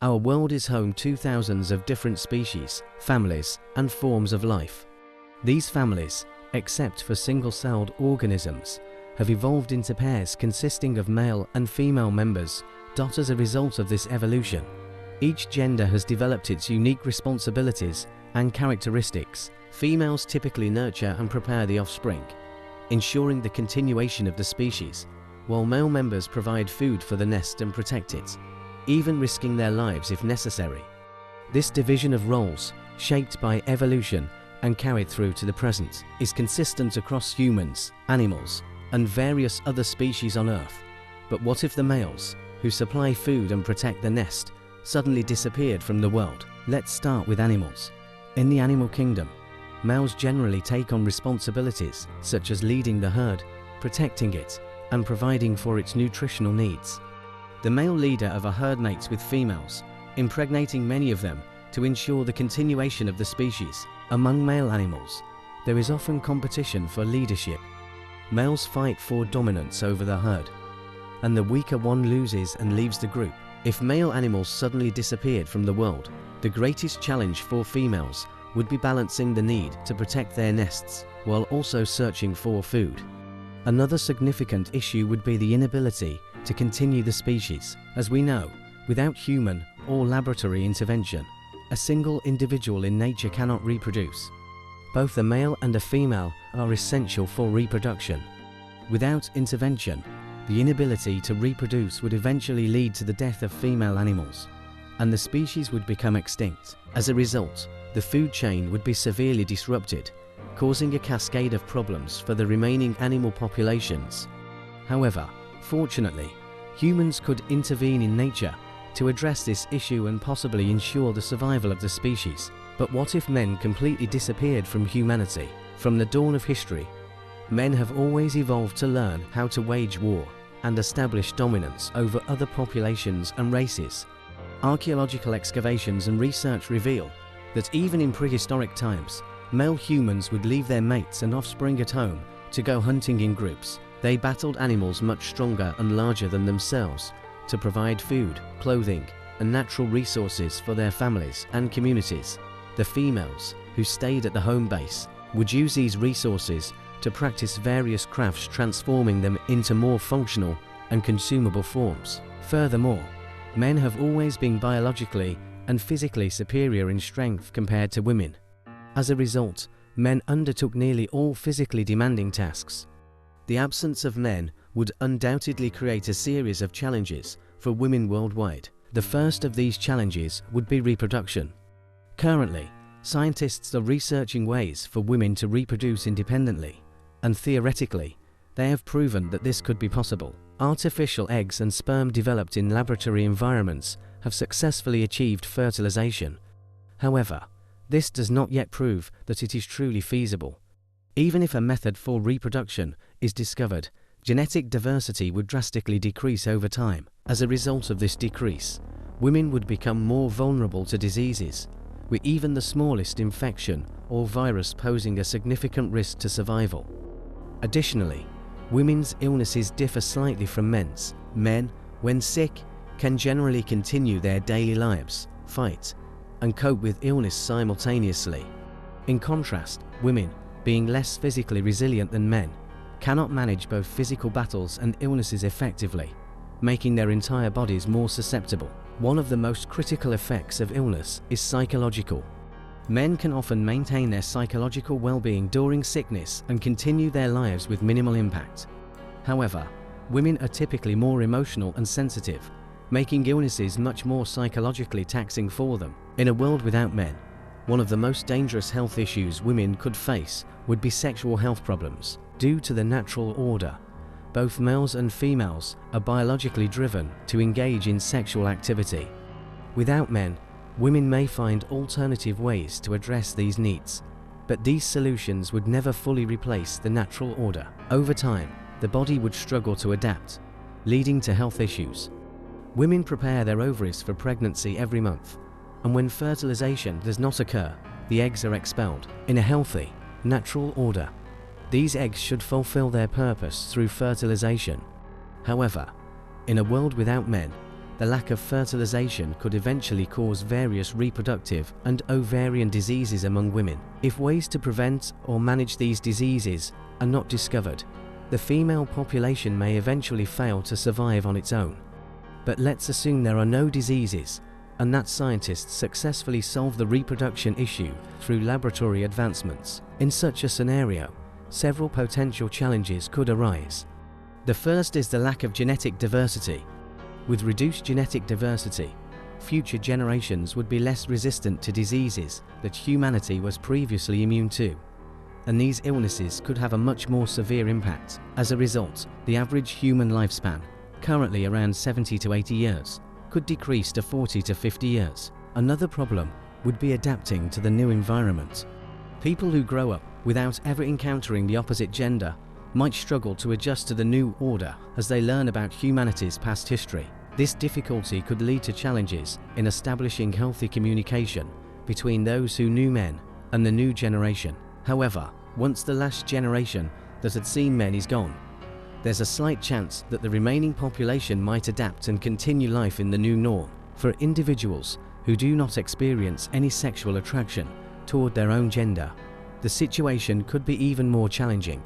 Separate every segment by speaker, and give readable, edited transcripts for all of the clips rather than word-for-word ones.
Speaker 1: Our world is home to thousands of different species, families, and forms of life. These families, except for single-celled organisms, have evolved into pairs consisting of male and female members. As a result of this evolution, each gender has developed its unique responsibilities and characteristics. Females typically nurture and prepare the offspring, ensuring the continuation of the species, while male members provide food for the nest and protect it, even risking their lives if necessary. This division of roles, shaped by evolution and carried through to the present, is consistent across humans, animals, and various other species on Earth. But what if the males, who supply food and protect the nest, suddenly disappeared from the world? Let's start with animals. In the animal kingdom, males generally take on responsibilities such as leading the herd, protecting it, and providing for its nutritional needs. The male leader of a herd mates with females, impregnating many of them to ensure the continuation of the species. Among male animals, there is often competition for leadership. Males fight for dominance over the herd, and the weaker one loses and leaves the group. If male animals suddenly disappeared from the world, the greatest challenge for females would be balancing the need to protect their nests while also searching for food. Another significant issue would be the inability to continue the species. As we know, without human or laboratory intervention, a single individual in nature cannot reproduce. Both a male and a female are essential for reproduction. Without intervention, the inability to reproduce would eventually lead to the death of female animals, and the species would become extinct. As a result, the food chain would be severely disrupted, causing a cascade of problems for the remaining animal populations. However, fortunately, humans could intervene in nature to address this issue and possibly ensure the survival of the species. But what if men completely disappeared from humanity? From the dawn of history, men have always evolved to learn how to wage war and establish dominance over other populations and races. Archaeological excavations and research reveal that even in prehistoric times, male humans would leave their mates and offspring at home to go hunting in groups. They battled animals much stronger and larger than themselves to provide food, clothing, and natural resources for their families and communities. The females, who stayed at the home base, would use these resources to practice various crafts, transforming them into more functional and consumable forms. Furthermore, men have always been biologically and physically superior in strength compared to women. As a result, men undertook nearly all physically demanding tasks. The absence of men would undoubtedly create a series of challenges for women worldwide. The first of these challenges would be reproduction. Currently, scientists are researching ways for women to reproduce independently, and theoretically, they have proven that this could be possible. Artificial eggs and sperm developed in laboratory environments have successfully achieved fertilization. However, this does not yet prove that it is truly feasible. Even if a method for reproduction is discovered, genetic diversity would drastically decrease over time. As a result of this decrease, women would become more vulnerable to diseases, with even the smallest infection or virus posing a significant risk to survival. Additionally, women's illnesses differ slightly from men's. Men, when sick, can generally continue their daily lives, fight, and cope with illness simultaneously. In contrast, women, being less physically resilient than men, cannot manage both physical battles and illnesses effectively, making their entire bodies more susceptible. One of the most critical effects of illness is psychological. Men can often maintain their psychological well-being during sickness and continue their lives with minimal impact. However, women are typically more emotional and sensitive, making illnesses much more psychologically taxing for them. In a world without men, one of the most dangerous health issues women could face would be sexual health problems. Due to the natural order, both males and females are biologically driven to engage in sexual activity. Without men, women may find alternative ways to address these needs, but these solutions would never fully replace the natural order. Over time, the body would struggle to adapt, leading to health issues. Women prepare their ovaries for pregnancy every month, and when fertilization does not occur, the eggs are expelled. In a healthy, natural order, these eggs should fulfill their purpose through fertilization. However, in a world without men, the lack of fertilization could eventually cause various reproductive and ovarian diseases among women. If ways to prevent or manage these diseases are not discovered, the female population may eventually fail to survive on its own. But let's assume there are no diseases, and that scientists successfully solve the reproduction issue through laboratory advancements. In such a scenario, several potential challenges could arise. The first is the lack of genetic diversity. With reduced genetic diversity, future generations would be less resistant to diseases that humanity was previously immune to, and these illnesses could have a much more severe impact. As a result, the average human lifespan, currently around 70 to 80 years, could decrease to 40 to 50 years. Another problem would be adapting to the new environment. People who grow up without ever encountering the opposite gender might struggle to adjust to the new order as they learn about humanity's past history. This difficulty could lead to challenges in establishing healthy communication between those who knew men and the new generation. However, once the last generation that had seen men is gone, there's a slight chance that the remaining population might adapt and continue life in the new norm. For individuals who do not experience any sexual attraction toward their own gender, the situation could be even more challenging.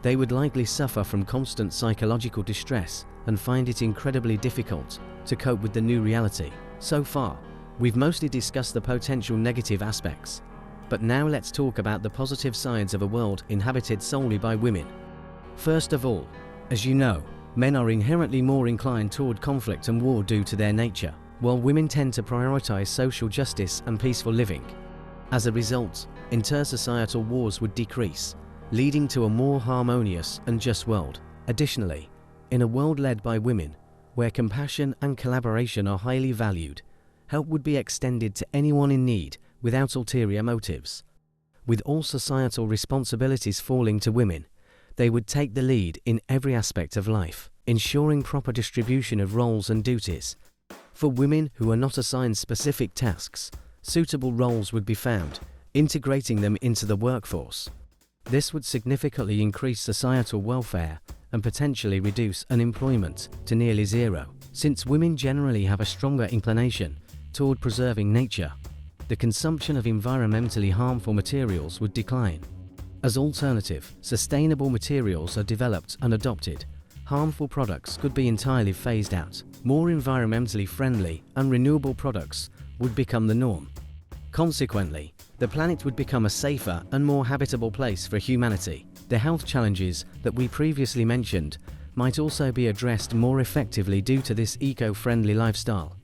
Speaker 1: They would likely suffer from constant psychological distress and find it incredibly difficult to cope with the new reality. So far, we've mostly discussed the potential negative aspects, but now let's talk about the positive sides of a world inhabited solely by women. First of all, as you know, men are inherently more inclined toward conflict and war due to their nature, while women tend to prioritize social justice and peaceful living. As a result, intersocietal wars would decrease, leading to a more harmonious and just world. Additionally, in a world led by women, where compassion and collaboration are highly valued, help would be extended to anyone in need without ulterior motives. With all societal responsibilities falling to women, they would take the lead in every aspect of life, ensuring proper distribution of roles and duties. For women who are not assigned specific tasks, suitable roles would be found, integrating them into the workforce. This would significantly increase societal welfare and potentially reduce unemployment to nearly zero. Since women generally have a stronger inclination toward preserving nature, the consumption of environmentally harmful materials would decline. As alternative, sustainable materials are developed and adopted, harmful products could be entirely phased out. More environmentally friendly and renewable products would become the norm. Consequently, the planet would become a safer and more habitable place for humanity. The health challenges that we previously mentioned might also be addressed more effectively due to this eco-friendly lifestyle.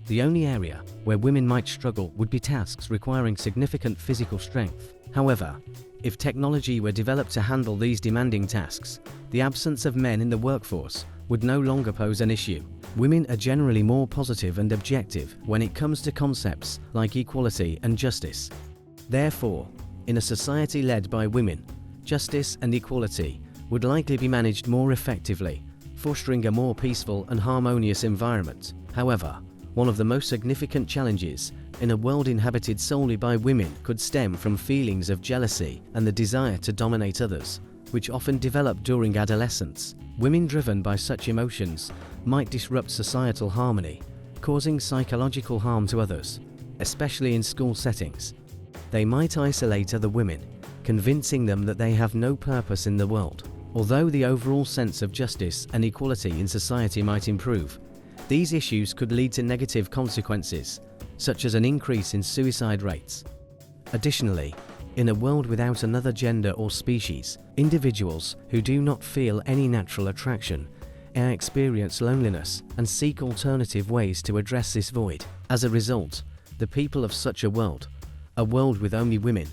Speaker 1: The only area where women might struggle would be tasks requiring significant physical strength. However, if technology were developed to handle these demanding tasks, the absence of men in the workforce would no longer pose an issue. Women are generally more positive and objective when it comes to concepts like equality and justice. Therefore, in a society led by women, justice and equality would likely be managed more effectively, fostering a more peaceful and harmonious environment. However, one of the most significant challenges in a world inhabited solely by women could stem from feelings of jealousy and the desire to dominate others, which often develop during adolescence. Women driven by such emotions might disrupt societal harmony, causing psychological harm to others, especially in school settings. They might isolate other women, convincing them that they have no purpose in the world. Although the overall sense of justice and equality in society might improve, these issues could lead to negative consequences, such as an increase in suicide rates. Additionally, in a world without another gender or species, individuals who do not feel any natural attraction experience loneliness and seek alternative ways to address this void. As a result, the people of such a world with only women,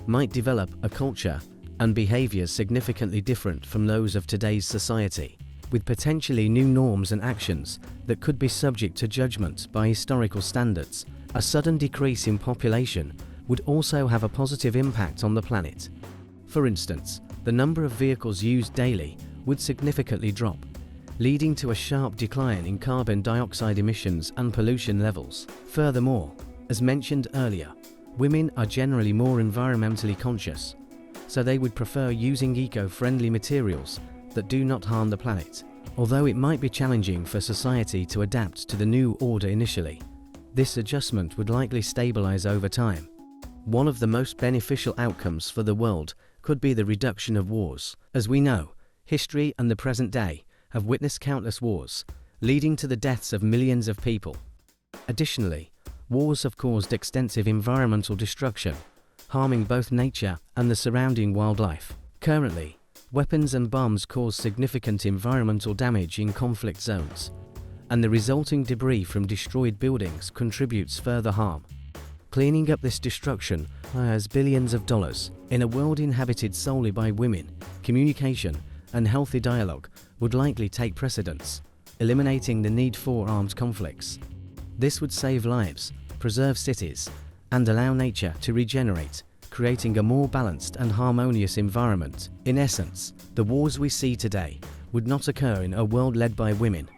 Speaker 1: might develop a culture and behaviors significantly different from those of today's society, with potentially new norms and actions that could be subject to judgment by historical standards. A sudden decrease in population would also have a positive impact on the planet. For instance, the number of vehicles used daily would significantly drop, leading to a sharp decline in carbon dioxide emissions and pollution levels. Furthermore, as mentioned earlier, women are generally more environmentally conscious, so they would prefer using eco-friendly materials that do not harm the planet. Although it might be challenging for society to adapt to the new order initially, this adjustment would likely stabilize over time. One of the most beneficial outcomes for the world could be the reduction of wars. As we know, history and the present day have witnessed countless wars, leading to the deaths of millions of people. Additionally, wars have caused extensive environmental destruction, harming both nature and the surrounding wildlife. Currently, weapons and bombs cause significant environmental damage in conflict zones, and the resulting debris from destroyed buildings contributes further harm. Cleaning up this destruction requires billions of dollars. In a world inhabited solely by women, communication and healthy dialogue would likely take precedence, eliminating the need for armed conflicts. This would save lives, preserve cities, and allow nature to regenerate, creating a more balanced and harmonious environment. In essence, the wars we see today would not occur in a world led by women.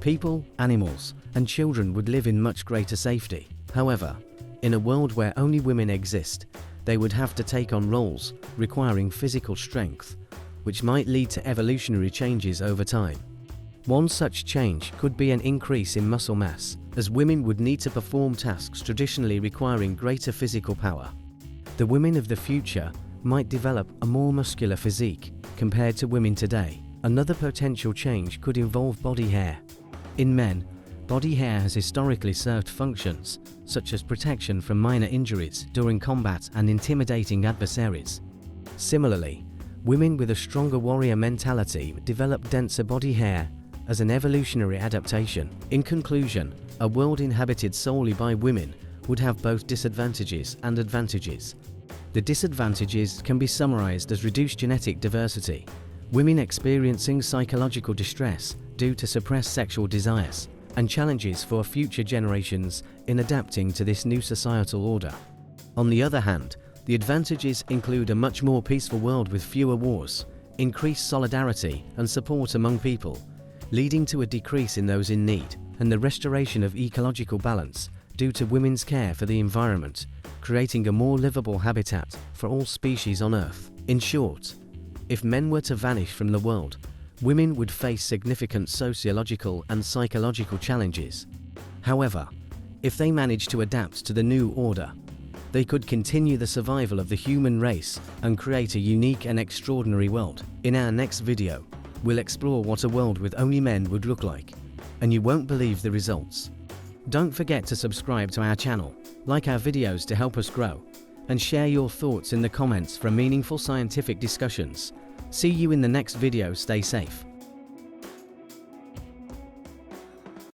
Speaker 1: People, animals, and children would live in much greater safety. However, in a world where only women exist, they would have to take on roles requiring physical strength, which might lead to evolutionary changes over time. One such change could be an increase in muscle mass, as women would need to perform tasks traditionally requiring greater physical power. The women of the future might develop a more muscular physique compared to women today. Another potential change could involve body hair. In men, body hair has historically served functions such as protection from minor injuries during combat and intimidating adversaries. Similarly, women with a stronger warrior mentality develop denser body hair as an evolutionary adaptation. In conclusion, a world inhabited solely by women would have both disadvantages and advantages. The disadvantages can be summarized as reduced genetic diversity, women experiencing psychological distress due to suppressed sexual desires, and challenges for future generations in adapting to this new societal order. On the other hand, the advantages include a much more peaceful world with fewer wars, increased solidarity and support among people, leading to a decrease in those in need, and the restoration of ecological balance due to women's care for the environment, creating a more livable habitat for all species on Earth. In short, if men were to vanish from the world, women would face significant sociological and psychological challenges. However, if they manage to adapt to the new order, they could continue the survival of the human race and create a unique and extraordinary world. In our next video, we'll explore what a world with only men would look like, and you won't believe the results. Don't forget to subscribe to our channel, like our videos to help us grow, and share your thoughts in the comments for meaningful scientific discussions. See you in the next video. Stay safe.